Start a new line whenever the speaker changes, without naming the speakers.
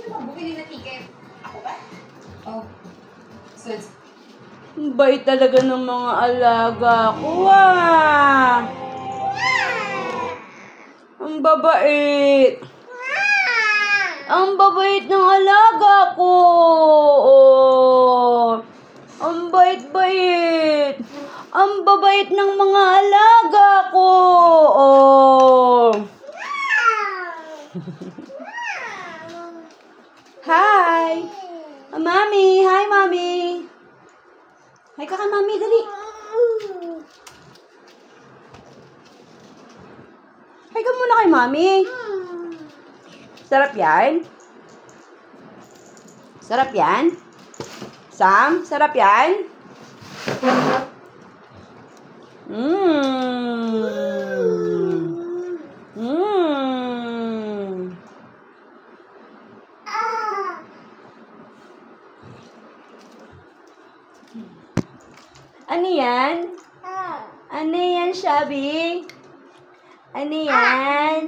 Sino bang bumili ng ticket? Ako ba? Oh. So,
Bait talaga ng mga alaga ko, ah. Ang babait. Ang babait ng alaga ko. Oh. Ang bait-bait. Ang babait ng mga alaga ko. Oh. Hi. Mami. Hi, Mami. Hi ka kay Mami, dali. Hi ka muna kay Mami. Sarap yan? Sarap yan? Sam, sarap yan? Ano yan? Ano yan, Shabby? Ano yan?